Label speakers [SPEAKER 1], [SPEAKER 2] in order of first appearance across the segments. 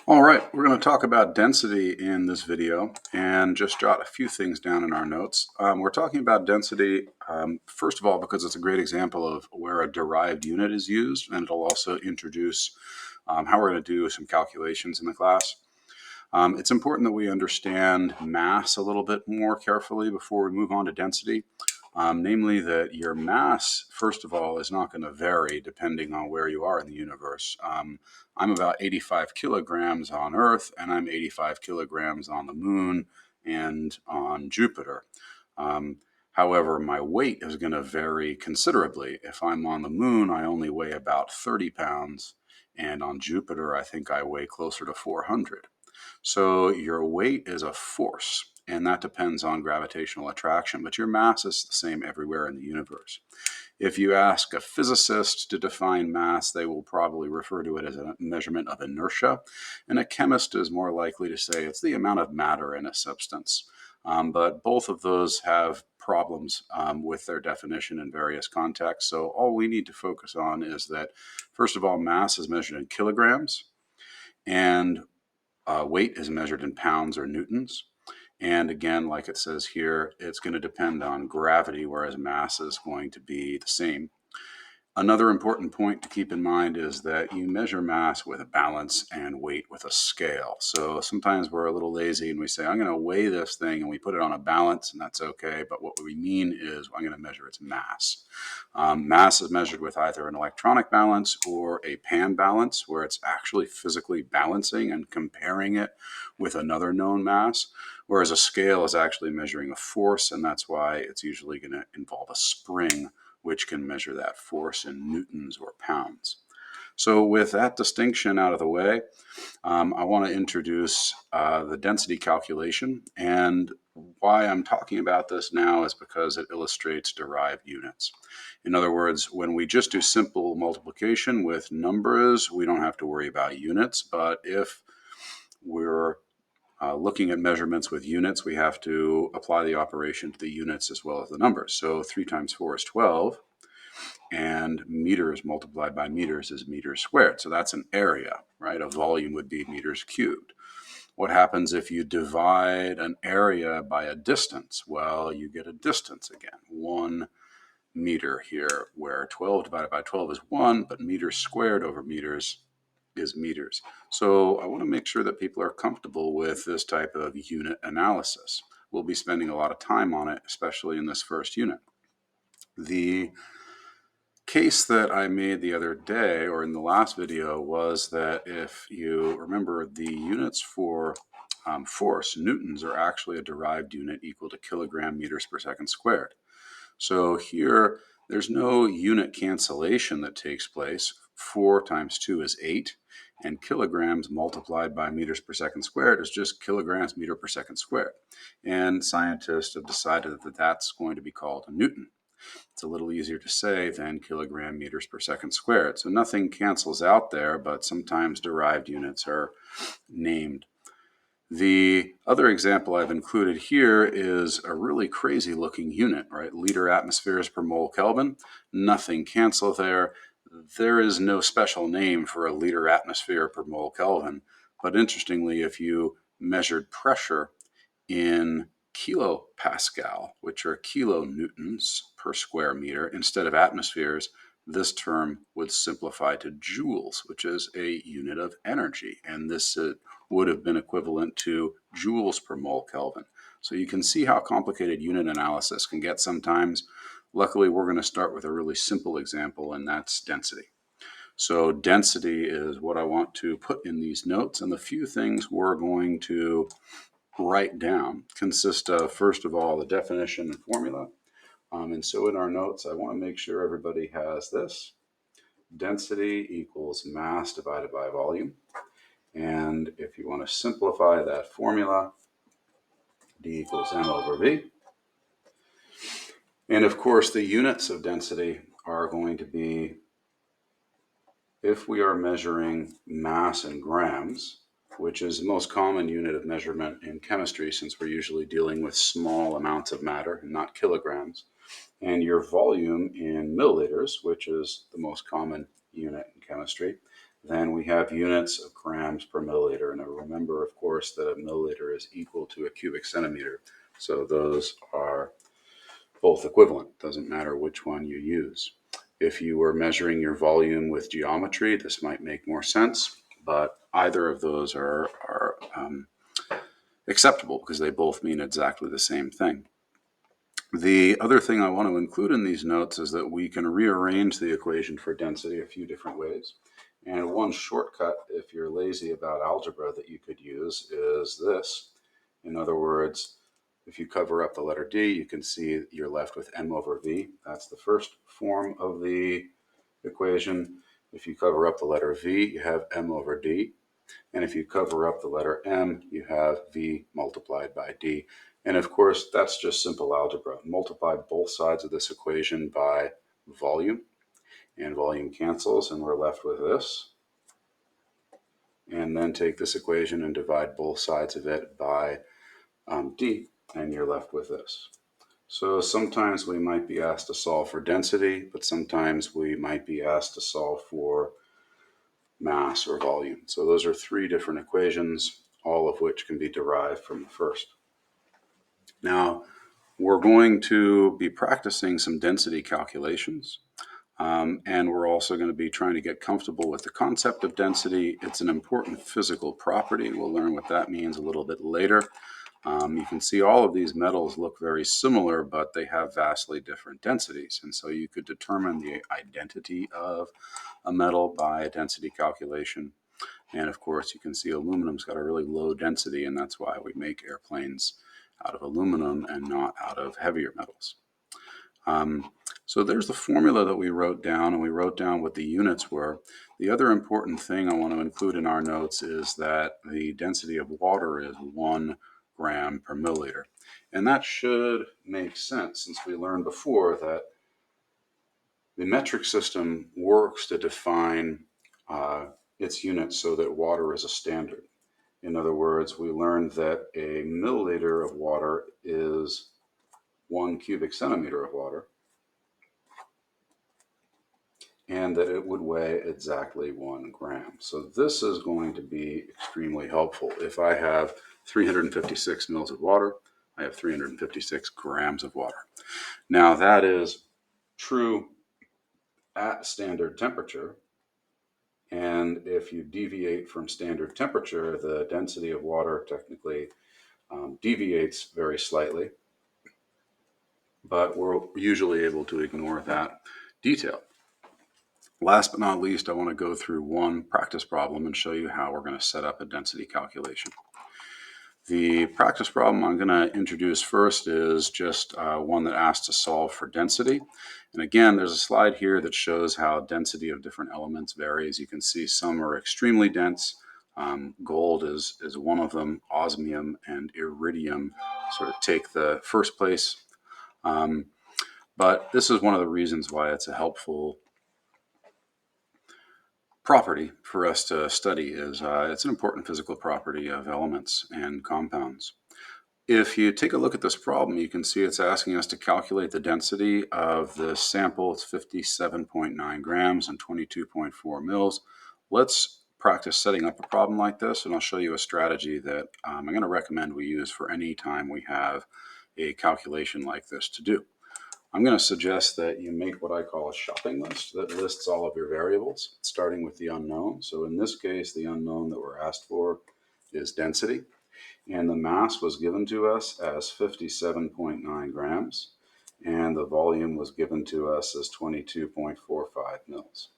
[SPEAKER 1] All right, we're going to talk about density in this video and just jot a few things down in our notes. We're talking about density, first of all, because it's a great example of where a derived unit is used, and it'll also introduce how we're going to do some calculations in the class. It's important that we understand mass a little bit more carefully before we move on to density. Namely that your mass, first of all, is not going to vary depending on where you are in the universe. I'm about 85 kilograms on Earth, and I'm 85 kilograms on the Moon and on Jupiter. However, my weight is going to vary considerably. If I'm on the Moon, I only weigh about 30 pounds, and on Jupiter, I think I weigh closer to 400. So your weight is a force, and that depends on gravitational attraction, but your mass is the same everywhere in the universe. If you ask a physicist to define mass, they will probably refer to it as a measurement of inertia, and a chemist is more likely to say it's the amount of matter in a substance. But both of those have problems with their definition in various contexts. So all we need to focus on is that, first of all, mass is measured in kilograms, and weight is measured in pounds or newtons. And again, like it says here, it's going to depend on gravity, whereas mass is going to be the same. Another important point to keep in mind is that you measure mass with a balance and weight with a scale. So sometimes we're a little lazy and we say, I'm going to weigh this thing, and we put it on a balance, and that's okay. But what we mean is I'm going to measure its mass. Mass is measured with either an electronic balance or a pan balance, where it's actually physically balancing and comparing it with another known mass, whereas a scale is actually measuring a force, and that's why it's usually going to involve a spring, which can measure that force in newtons or pounds. So with that distinction out of the way, I want to introduce the density calculation. And why I'm talking about this now is because it illustrates derived units. In other words, when we just do simple multiplication with numbers, we don't have to worry about units. But if we're looking at measurements with units, we have to apply the operation to the units as well as the numbers. So 3 times 4 is 12. And meters multiplied by meters is meters squared. So that's an area, right? A volume would be meters cubed. What happens if you divide an area by a distance? Well, you get a distance again, 1 meter here, where 12 divided by 12 is 1, but meters squared over meters is meters. So I want to make sure that people are comfortable with this type of unit analysis. We'll be spending a lot of time on it, especially in this first unit. The case that I made the other day, or in the last video, was that if you remember, the units for force, newtons, are actually a derived unit equal to kilogram meters per second squared. So here, there's no unit cancellation that takes place. 4 times 2 is 8, and kilograms multiplied by meters per second squared is just kilograms meter per second squared. And scientists have decided that that's going to be called a newton. It's a little easier to say than kilogram meters per second squared. So nothing cancels out there, but sometimes derived units are named. The other example I've included here is a really crazy looking unit, right? Liter atmospheres per mole Kelvin. Nothing cancels there. There is no special name for a liter atmosphere per mole Kelvin. But interestingly, if you measured pressure in kilopascal, which are kilonewtons per square meter, instead of atmospheres, this term would simplify to joules, which is a unit of energy. And this would have been equivalent to joules per mole Kelvin. So you can see how complicated unit analysis can get sometimes. Luckily, we're going to start with a really simple example, and that's density. So density is what I want to put in these notes, and the few things we're going to write down consist of, first of all, the definition and formula. And so in our notes, I want to make sure everybody has this. Density equals mass divided by volume. And if you want to simplify that formula, D equals M over V. And of course, the units of density are going to be, if we are measuring mass in grams, which is the most common unit of measurement in chemistry, since we're usually dealing with small amounts of matter and not kilograms, and your volume in milliliters, which is the most common unit in chemistry, Then we have units of grams per milliliter. Now remember, of course, that a milliliter is equal to a cubic centimeter. So those are both equivalent. Doesn't matter which one you use. If you were measuring your volume with geometry, this might make more sense, but either of those are acceptable because they both mean exactly the same thing. The other thing I want to include in these notes is that we can rearrange the equation for density a few different ways. And one shortcut, if you're lazy about algebra, that you could use is this. In other words, if you cover up the letter D, you can see you're left with m over v. That's the first form of the equation. If you cover up the letter v, you have m over d. And if you cover up the letter m, you have v multiplied by d. And of course, that's just simple algebra. Multiply both sides of this equation by volume, and volume cancels, and we're left with this. And then take this equation and divide both sides of it by d, and you're left with this. So sometimes we might be asked to solve for density, but sometimes we might be asked to solve for mass or volume. So those are three different equations, all of which can be derived from the first. Now, we're going to be practicing some density calculations. And we're also going to be trying to get comfortable with the concept of density. It's an important physical property. We'll learn what that means a little bit later. You can see all of these metals look very similar, but they have vastly different densities. And so you could determine the identity of a metal by a density calculation. And of course, you can see aluminum's got a really low density, and that's why we make airplanes out of aluminum and not out of heavier metals. So there's the formula that we wrote down, and we wrote down what the units were. The other important thing I want to include in our notes is that the density of water is 1 gram per milliliter. And that should make sense since we learned before that the metric system works to define its units so that water is a standard. In other words, we learned that a milliliter of water is 1 cubic centimeter of water, and that it would weigh exactly 1 gram. So this is going to be extremely helpful. If I have 356 mils of water, I have 356 grams of water. Now that is true at standard temperature, and if you deviate from standard temperature, the density of water technically deviates very slightly, but we're usually able to ignore that detail. Last but not least, I want to go through one practice problem and show you how we're going to set up a density calculation. The practice problem I'm going to introduce first is just one that asks to solve for density. And again, there's a slide here that shows how density of different elements varies. You can see some are extremely dense. Gold is one of them. Osmium and iridium sort of take the first place. But this is one of the reasons why it's a helpful property for us to study is it's an important physical property of elements and compounds. If you take a look at this problem, you can see it's asking us to calculate the density of the sample. It's 57.9 grams and 22.4 mils. Let's practice setting up a problem like this, and I'll show you a strategy that I'm going to recommend we use for any time we have a calculation like this to do. I'm going to suggest that you make what I call a shopping list that lists all of your variables, starting with the unknown. So in this case, the unknown that we're asked for is density, and the mass was given to us as 57.9 grams, and the volume was given to us as 22.45 mils.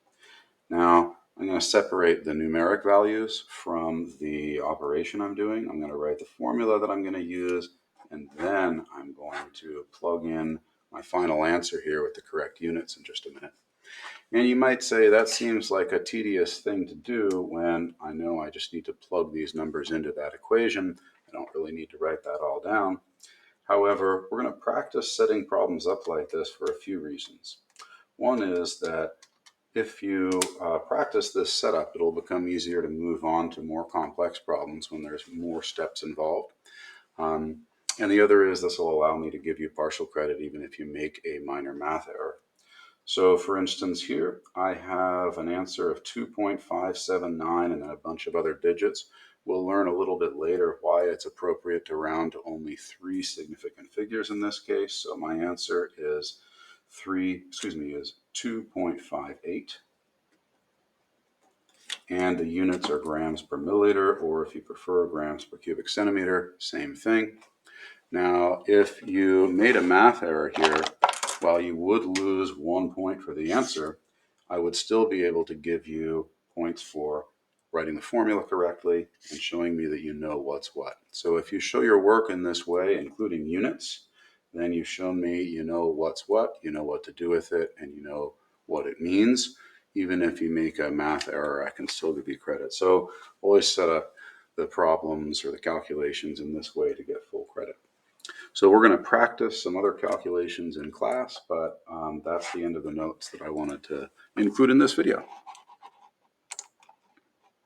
[SPEAKER 1] Now, I'm going to separate the numeric values from the operation I'm doing. I'm going to write the formula that I'm going to use, and then I'm going to plug in my final answer here with the correct units in just a minute. And you might say that seems like a tedious thing to do when I know I just need to plug these numbers into that equation. I don't really need to write that all down. However, we're going to practice setting problems up like this for a few reasons. One is that if you practice this setup, it'll become easier to move on to more complex problems when there's more steps involved. And the other is this will allow me to give you partial credit even if you make a minor math error. So for instance here, I have an answer of 2.579 and then a bunch of other digits. We'll learn a little bit later why it's appropriate to round to only 3 significant figures in this case. So my answer is 2.58. And the units are grams per milliliter, or if you prefer, grams per cubic centimeter, same thing. Now, if you made a math error here, while you would lose 1 point for the answer, I would still be able to give you points for writing the formula correctly and showing me that you know what's what. So if you show your work in this way, including units, then you've shown me you know what's what, you know what to do with it, and you know what it means. Even if you make a math error, I can still give you credit. So always set up the problems or the calculations in this way to get full credit. So we're going to practice some other calculations in class, but that's the end of the notes that I wanted to include in this video.